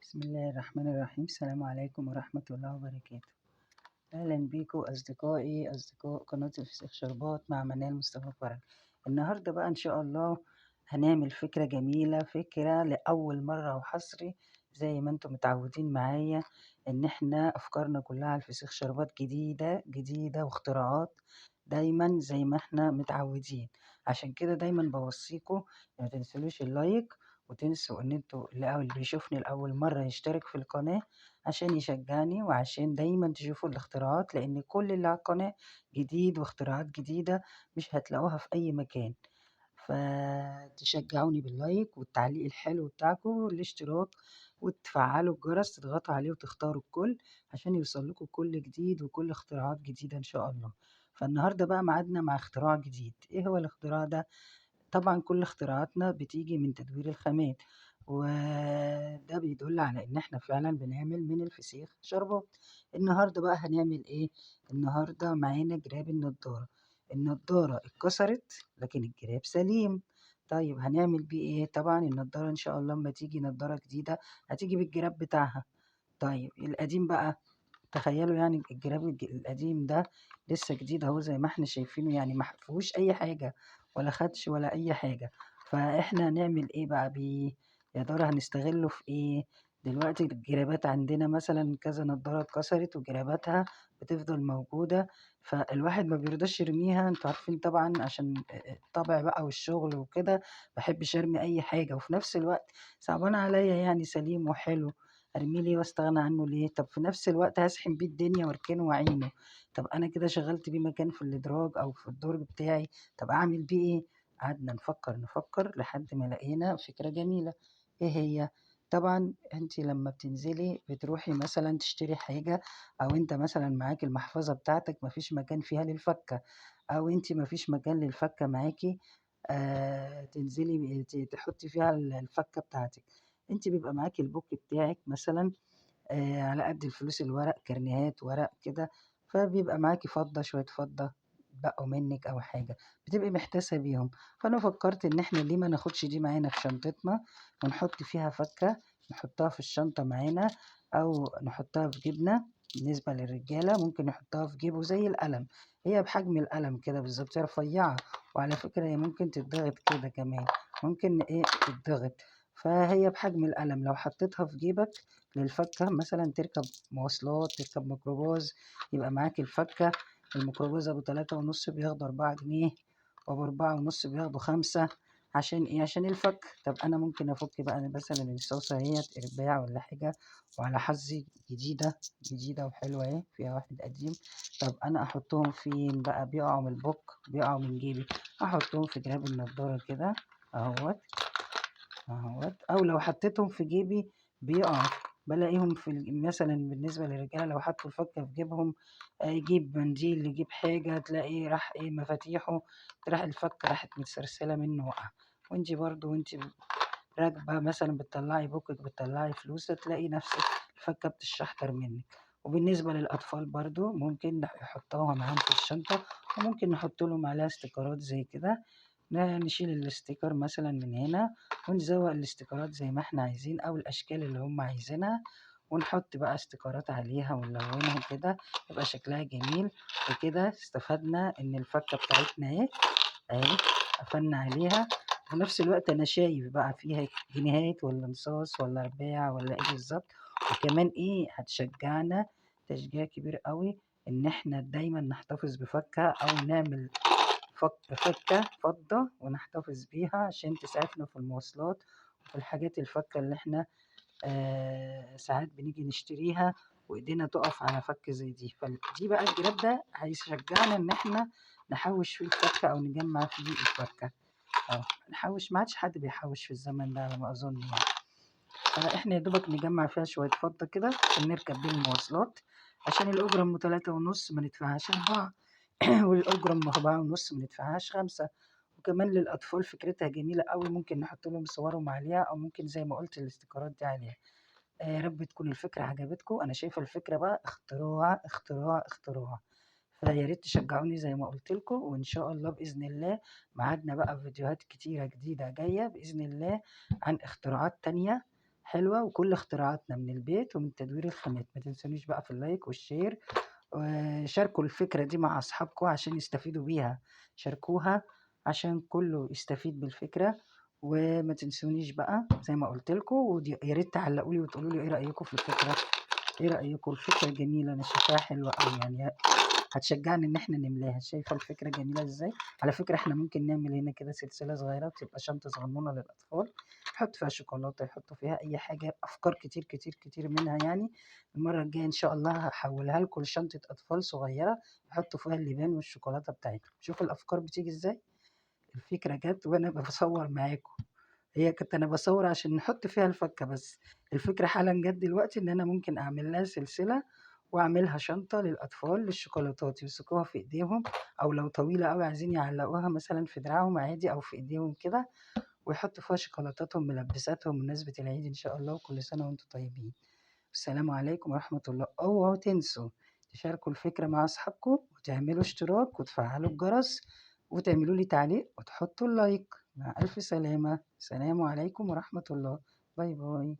بسم الله الرحمن الرحيم. السلام عليكم ورحمة الله وبركاته. أهلا بيكم أصدقاء قناة الفسيخ شربات مع منال مصطفى فرج. النهاردة بقى إن شاء الله هنعمل فكرة جميلة، فكرة لأول مرة وحصري زي ما انتم متعودين معايا، إن احنا أفكارنا كلها على الفسيخ شربات جديدة واختراعات دايما زي ما احنا متعودين. عشان كده دايما بوصيكم ما تنسلوش اللايك، وتنسوا ان انتوا اللي بيشوفني لأول مرة يشترك في القناة عشان يشجعني، وعشان دايما تشوفوا الاختراعات، لأن كل اللي على القناة جديد واختراعات جديدة مش هتلاقوها في أي مكان. فتشجعوني باللايك والتعليق الحلو بتاعكم والاشتراك، وتفعلوا الجرس تضغطوا عليه وتختاروا الكل عشان يوصل لكم كل جديد وكل اختراعات جديدة إن شاء الله. فالنهاردة بقى معادنا مع اختراع جديد. ايه هو الاختراع ده؟ طبعا كل اختراعاتنا بتيجي من تدوير الخامات، وده بيدل على ان احنا فعلا بنعمل من الفسيخ شربات. النهارده بقى هنعمل ايه؟ النهارده معانا جراب النضاره اتكسرت لكن الجراب سليم. طيب هنعمل بيه ايه؟ طبعا النضاره ان شاء الله لما تيجي نضاره جديده هتيجي بالجراب بتاعها. طيب القديم بقى، تخيلوا يعني الجراب القديم ده لسه جديد اهو زي ما احنا شايفينه، يعني ما فيهوش اي حاجه ولا خدش ولا اي حاجه. فاحنا هنعمل ايه بقى بيه؟ يا ترى هنستغله في ايه؟ دلوقتي الجرابات عندنا مثلا كذا نضاره اتكسرت وجراباتها بتفضل موجوده، فالواحد ما بيرضاش يرميها. انتوا عارفين طبعا عشان الطبع بقى والشغل وكده بحبش ارمي اي حاجه، وفي نفس الوقت صعبان عليا يعني سليم وحلو، ارميه ليه واستغنى عنه ليه؟ طب في نفس الوقت هزحم بيه الدنيا واركنه واعينه. طب انا كده شغلت بيه مكان في الادراج او في الدرج بتاعي، طب اعمل بيه ايه؟ قعدنا نفكر لحد ما لقينا فكرة جميلة. ايه هي؟ طبعا انت لما بتنزلي بتروحي مثلا تشتري حاجة، او انت مثلا معاك المحفظة بتاعتك مفيش مكان فيها للفكة، او انت مفيش مكان للفكة معاكي، تنزلي تحطي فيها الفكة بتاعتك. انت بيبقى معاكي البوك بتاعك مثلا، على قد الفلوس، الورق كرنيهات ورق كده، فبيبقى معاكي فضة، شوية فضة بقوا منك أو حاجة بتبقي محتاسة بيهم. فأنا فكرت إن إحنا ليه ما ناخدش دي معانا في شنطتنا ونحط فيها فكة، نحطها في الشنطة معانا أو نحطها في جيبنا. بالنسبة للرجالة ممكن نحطها في جيبه زي القلم، هي بحجم القلم كده بالظبط، هي رفيعة، وعلى فكرة هي ممكن تتضغط كده كمان، ممكن إيه تتضغط. فهي بحجم القلم، لو حطيتها في جيبك للفكة مثلا تركب مواصلات، تركب ميكروباص، يبقى معاك الفكة. الميكروباص أبو 3.5 بياخدوا 4 جنيه، وأبو 4.5 بياخدوا 5. عشان إيه؟ عشان الفك. طب أنا ممكن أفك بقى مثلا الصوصة هي إرباع ولا حاجة، وعلى حظي جديدة وحلوة أهي، فيها واحد قديم. طب أنا أحطهم فين بقى؟ بيقعوا من البوك، بيقعوا من جيبي، أحطهم في جراب النضارة كده أهوت أهوت. أو لو حطيتهم في جيبي بيقعوا، بلاقيهم في مثلا بالنسبة للرجالة لو حطوا الفكة في جيبهم، يجيب منديل يجيب حاجة، تلاقي راح ايه مفاتيحه، راح الفكة راحت متسرسلة منه وقع. وانتي برضو وانتي راكبة مثلا بتطلعي بوكك بتطلعي فلوس، تلاقي نفسك الفكة بتشحتر منك. وبالنسبة للأطفال برضو ممكن يحطوها معاهم في الشنطة، وممكن نحط لهم عليها استيكرات زي كده، نشيل الاستيكر مثلا من هنا ونزوق الاستيكرات زي ما احنا عايزين او الاشكال اللي هم عايزينها، ونحط بقى استيكرات عليها ونلونها كده يبقى شكلها جميل. وكده استفدنا ان الفكة بتاعتنا اهي قفلنا عليها. وفي نفس الوقت انا شايف بقى فيها جنيهات ولا نصاص ولا رباع ولا ايه بالظبط. وكمان ايه هتشجعنا تشجيع كبير قوي ان احنا دايما نحتفظ بفكة او نعمل فكة فضة ونحتفظ بيها عشان تسعفنا في المواصلات وفي الحاجات الفكة اللي احنا ساعات بنيجي نشتريها وإيدينا تقف على فك زي دي. فدي بقى الجراب ده هيشجعنا إن احنا نحوش فيه الفكة أو نجمع فيه الفكة. نحوش، ما عادش حد بيحوش في الزمن ده على ما أظن يعني. فاحنا يا دوبك نجمع فيها شوية فضة كده عشان نركب بيه المواصلات، عشان الأجرة أم 3.5 ما ندفعهاش 4 والأجرة أم 4.5 ما ندفعهاش 5. وكمان للأطفال فكرتها جميلة قوي، ممكن نحط لهم صورهم عليها أو ممكن زي ما قلت الاستيكرات دي عليها. يا رب تكون الفكرة عجبتكم. أنا شايفة الفكرة بقى اختراع. فيا ريت تشجعوني زي ما قلت لكم، وإن شاء الله بإذن الله ميعادنا بقى في فيديوهات كتيرة جديدة جاية بإذن الله عن اختراعات تانية حلوة وكل اختراعاتنا من البيت ومن تدوير الخامات. ما تنسونيش بقى في اللايك والشير، وشاركوا الفكرة دي مع أصحابكم عشان يستفيدوا بيها. شاركوها عشان كله يستفيد بالفكرة. وما تنسونيش بقى زي ما قلت لكم، يا ريت تعلقوا لي وتقولوا لي ايه رأيكم في الفكرة. ايه رأيكم؟ الفكرة جميلة، انا شايفاها حلوة قوي يعني، هتشجعني ان احنا نملاها. شايفة الفكرة جميلة ازاي؟ على فكرة احنا ممكن نعمل هنا كده سلسلة صغيرة بتبقى شنطة صغنونة للأطفال، يحط فيها شوكولاتة، يحطوا فيها أي حاجة. أفكار كتير كتير كتير منها يعني. المرة الجاية إن شاء الله هحولها لكم لشنطة أطفال صغيرة يحطوا فيها اللبان والشوكولاتة بتاعتهم. شوفوا الأفكار بتيجي ازاي. الفكرة جت وأنا بصور معاكم. هي كنت أنا باصوّر عشان نحُط فيها الفكّة بس، الفكرة حالًا جات دلوقتي إن أنا ممكن أعمل لها سلسلة وأعملها شنطة للأطفال للشوكولاتات يمسكوها في إيديهم، أو لو طويلة أوي عايزين يعلّقوها مثلًا في دراعهم عادي أو في إيديهم كده، ويحطّوا فيها شوكولاتاتهم ملبّساتهم بمناسبة العيد إن شاء الله. وكل سنة وأنتم طيبين. والسلام عليكم ورحمة الله. اوعوا تنسوا تشاركوا الفكرة مع أصحابكم وتعملوا اشتراك وتفعلوا الجرس وتعملوا لي تعليق وتحطوا اللايك. مع ألف سلامة. سلام عليكم ورحمة الله. باي باي.